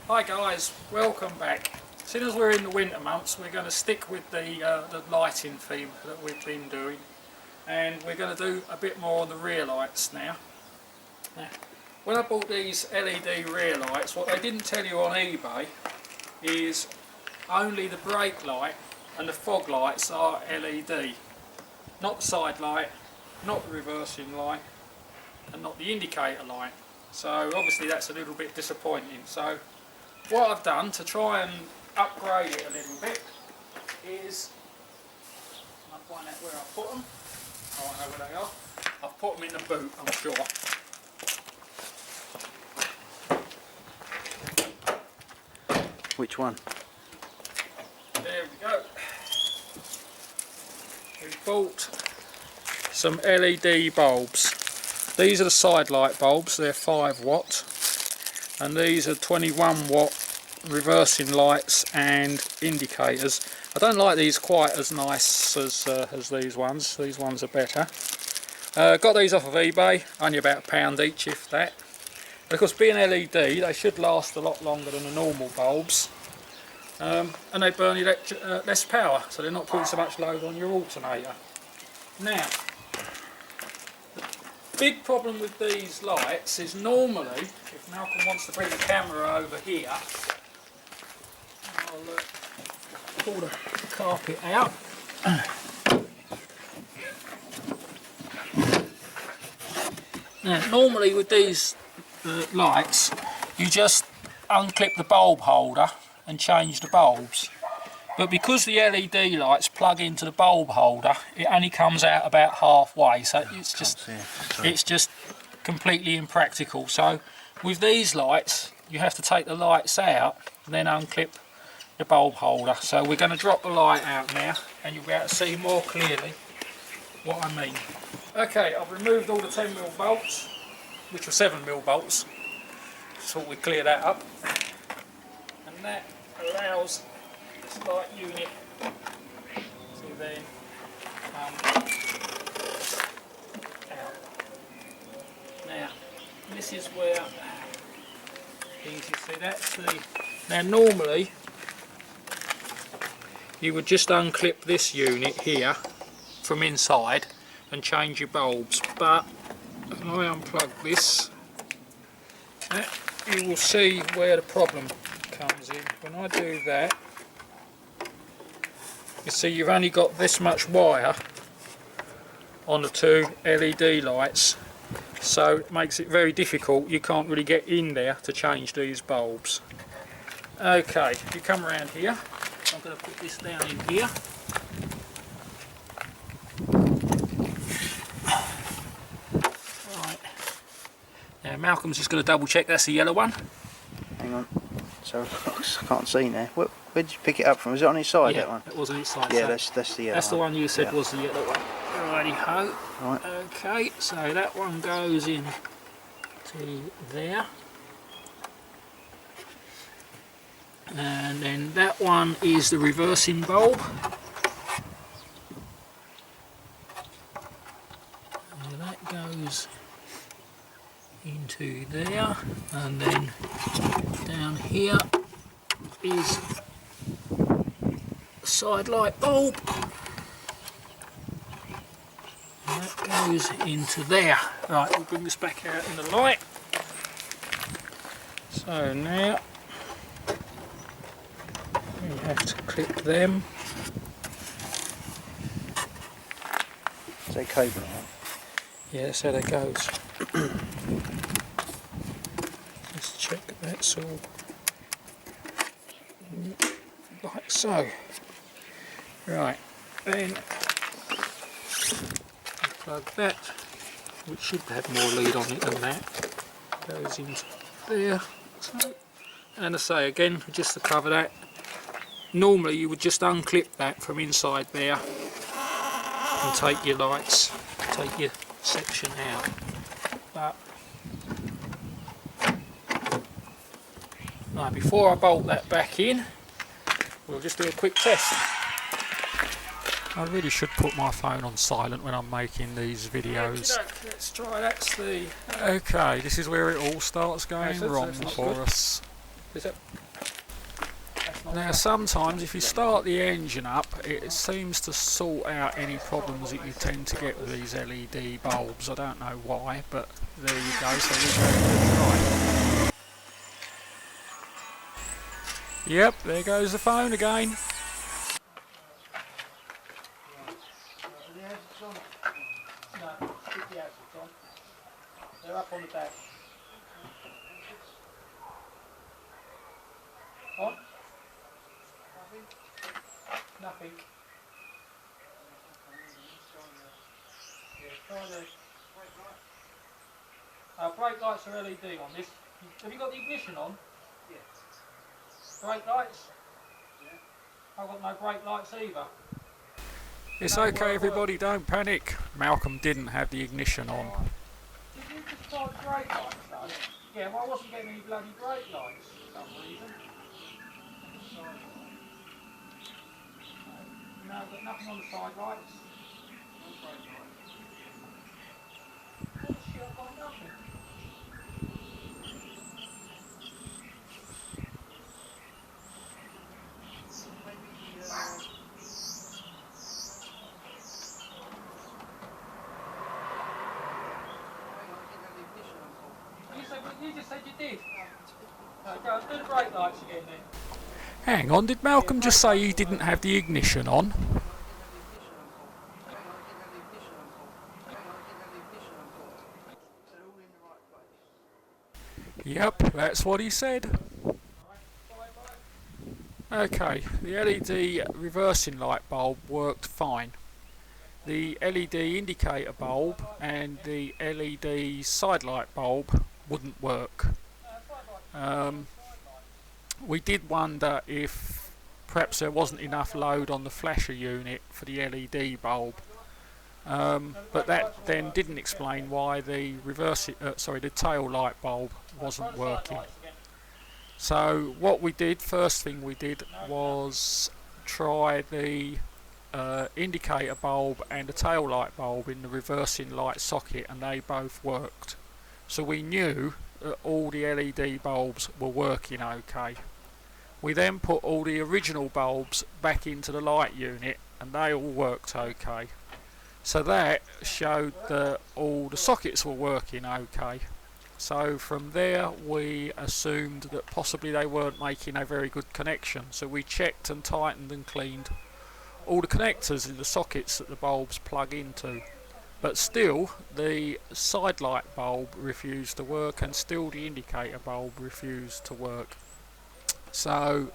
Hi guys, welcome back. Seeing as we're in the winter months, we're going to stick with the lighting theme that we've been doing, and we're going to do a bit more on the rear lights now. When I bought these LED rear lights, what they didn't tell you on eBay is only the brake light and the fog lights are LED. Not the side light, not the reversing light, and not the indicator light. So obviously that's a little bit disappointing. So what I've done to try and upgrade it a little bit is, I'll find out where I put them. Oh, I know where they are. I've put them in the boot, I'm sure. Which one? There we go. We bought some LED bulbs. These are the side light bulbs, they're 5 watt, and these are 21 watt reversing lights and indicators. I don't like these quite as nice as these ones. These ones are better. Got these off of eBay, only about £1 each if that. But of course, being LED, they should last a lot longer than the normal bulbs, and they burn less power, so they're not putting so much load on your alternator. Now, big problem with these lights is normally, if Malcolm wants to bring the camera over here, I'll pull the carpet out. Now, normally with these lights, you just unclip the bulb holder and change the bulbs. But because the LED lights plug into the bulb holder, it only comes out about halfway, so it's just completely impractical. So with these lights, you have to take the lights out and then unclip the bulb holder. So we're going to drop the light out now, and you'll be able to see more clearly what I mean. Okay, I've removed all the 10mm bolts, which were 7mm bolts. Thought we'd clear that up, and that allows light unit to then out. Now this is where you see that's the. Now normally you would just unclip this unit here from inside and change your bulbs, but when I unplug this, you will see where the problem comes in. When I do that, you see you've only got this much wire on the two LED lights, so it makes it very difficult. You can't really get in there to change these bulbs. Okay, if you come around here, I'm going to put this down in here. Right. Now Malcolm's just going to double check that's the yellow one. Hang on, so I can't see now. Where did you pick it up from? Was it on his side, that one? It was on its side. Yeah, so that's the yellow that's the one you said was the yellow one. Righty-ho. Right. Okay, so that one goes in to there. And then that one is the reversing bulb. And that goes into there, and then down here is the side light bulb, and that goes into there. Right, we'll bring this back out in the light. So now we have to clip them. Is that cable on? Yeah, that's how that goes. Let's check that's all like so. Right, then plug that, which should have more lead on it than that, goes into there. So, and I say again, just to cover that, normally you would just unclip that from inside there and take your lights, take your section out. But now, before I bolt that back in, we'll just do a quick test. I really should put my phone on silent when I'm making these videos. Let's try, that's the... Okay, this is where it all starts going wrong for us. Is it? Now sometimes if you start the engine up, it seems to sort out any problems that you tend to get with these LED bulbs. I don't know why, but there you go. So we'll try. Yep, there goes the phone again. No, keep the assets on. They're up on the dash. On? Nothing. Yeah, try the brake lights are LED on this. Have you got the ignition on? Yeah. Brake lights? Yeah. I've got no brake lights either. It's okay everybody, don't panic. Malcolm didn't have the ignition on. Did you just try the brake lights though? Yeah, well I wasn't getting any bloody brake lights for some reason. No, I've got nothing on the side lights. Oh shit, I've got nothing. You just said you did. No, go do the brake lights again then. Hang on, did Malcolm just say he didn't have the ignition on? Yep, that's what he said. Okay, the LED reversing light bulb worked fine. The LED indicator bulb and the LED side light bulb wouldn't work. We did wonder if perhaps there wasn't enough load on the flasher unit for the LED bulb, but that then didn't explain why the the tail light bulb wasn't working. So what we did, first thing we did was try the indicator bulb and the tail light bulb in the reversing light socket, and they both worked. So we knew that all the LED bulbs were working okay. We then put all the original bulbs back into the light unit and they all worked okay. So that showed that all the sockets were working okay. So from there we assumed that possibly they weren't making a very good connection. So we checked and tightened and cleaned all the connectors in the sockets that the bulbs plug into. But still the side light bulb refused to work, and still the indicator bulb refused to work. So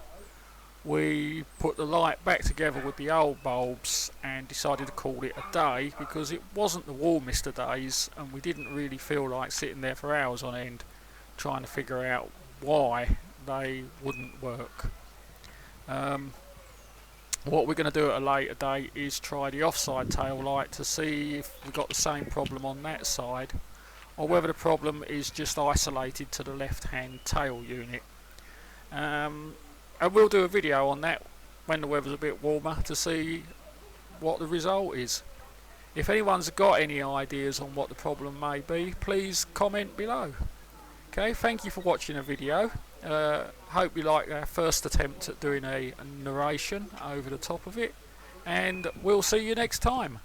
we put the light back together with the old bulbs and decided to call it a day, because it wasn't the warmest of days and we didn't really feel like sitting there for hours on end trying to figure out why they wouldn't work. What we're going to do at a later date is try the offside tail light to see if we've got the same problem on that side, or whether the problem is just isolated to the left hand tail unit. And we'll do a video on that when the weather's a bit warmer to see what the result is. If anyone's got any ideas on what the problem may be, please comment below. Okay, thank you for watching the video. Hope you like our first attempt at doing a narration over the top of it, and we'll see you next time.